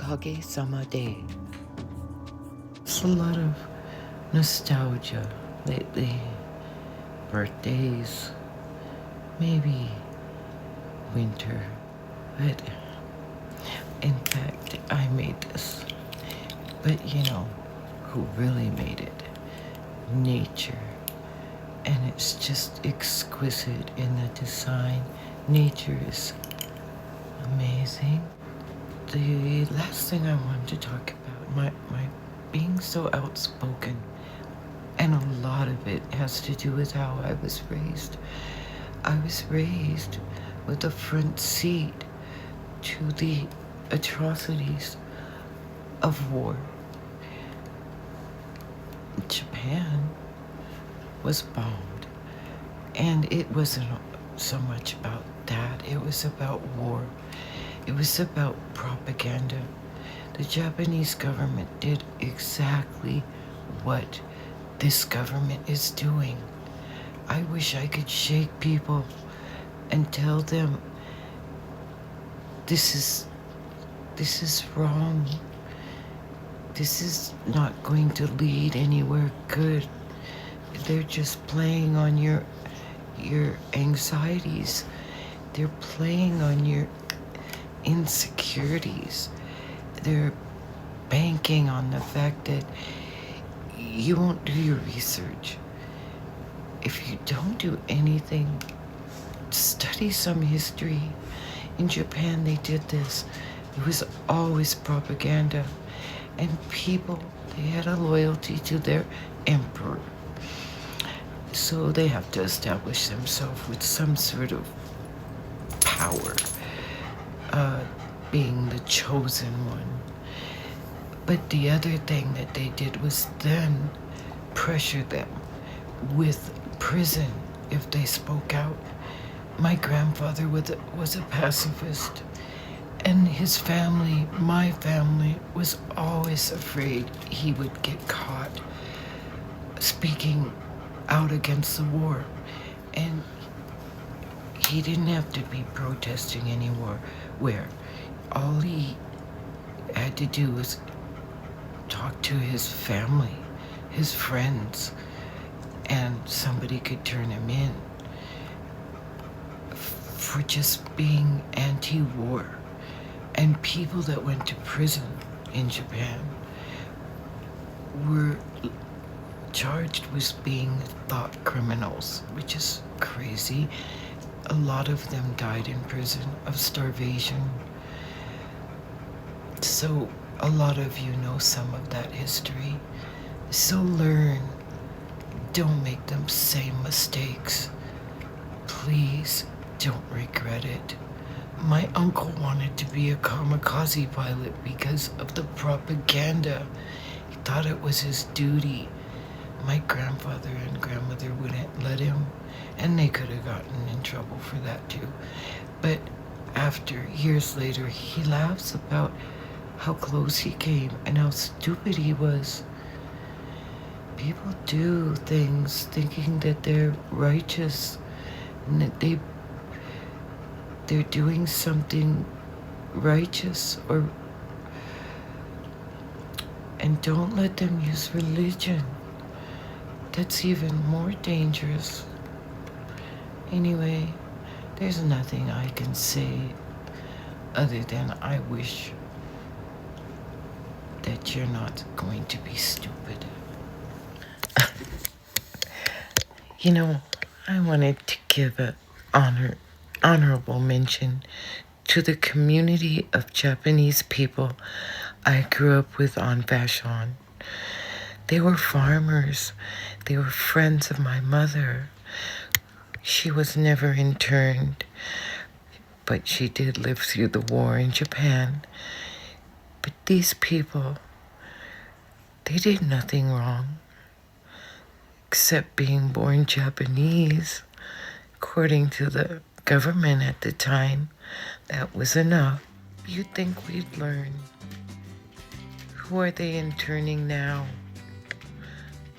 Kage-sama Day. It's a lot of nostalgia lately. Birthdays, maybe winter. But in fact, I made this. But you know who really made it? Nature. And it's just exquisite in the design. Nature is amazing. The last thing I wanted to talk about, my being so outspoken, and a lot of it has to do with how I was raised. I was raised with a front seat to the atrocities of war. Japan was bombed, and it wasn't so much about that. It was about war. It was about propaganda. The Japanese government did exactly what this government is doing. I wish I could shake people and tell them this is wrong. This is not going to lead anywhere good. They're just playing on your anxieties. They're playing on your insecurities. They're banking on the fact that you won't do your research. If you don't do anything, study some history. In Japan, they did this. It was always propaganda. And people, they had a loyalty to their emperor. So they have to establish themselves with some sort of power, being the chosen one. But the other thing that they did was then pressure them with prison if they spoke out. My grandfather was a pacifist, and his family, my family, was always afraid he would get caught speaking out against the war. And he didn't have to be protesting anymore, where all he had to do was talk to his family, his friends, and somebody could turn him in for just being anti-war. And people that went to prison in Japan were charged with being thought criminals, which is crazy. A lot of them died in prison of starvation. So a lot of you know some of that history. So learn. Don't make them same mistakes. Please don't regret it. My uncle wanted to be a kamikaze pilot because of the propaganda. He thought it was his duty. My grandfather and grandmother wouldn't let him, and they could have gotten in trouble for that too. But after, years later, he laughs about how close he came and how stupid he was. People do things thinking that they're righteous and that they're doing something righteous, and don't let them use religion. That's even more dangerous. Anyway, there's nothing I can say other than I wish that you're not going to be stupid. You know, I wanted to give an honorable mention to the community of Japanese people I grew up with on Vashon. They were farmers. They were friends of my mother. She was never interned, but she did live through the war in Japan. But these people, they did nothing wrong except being born Japanese. According to the government at the time, that was enough. You'd think we'd learn. Who are they interning now?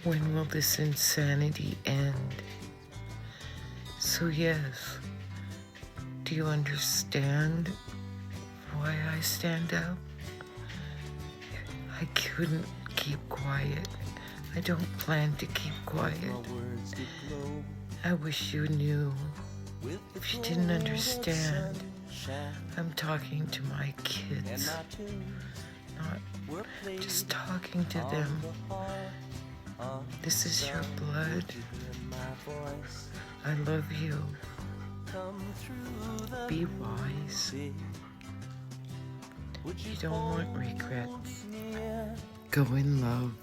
When will this insanity end? So yes, do you understand why I stand up? I couldn't keep quiet. I don't plan to keep quiet. I wish you knew. If you didn't understand, I'm talking to my kids, not just talking to them. This is your blood. I love you. Be wise. You don't want regrets. Go in love.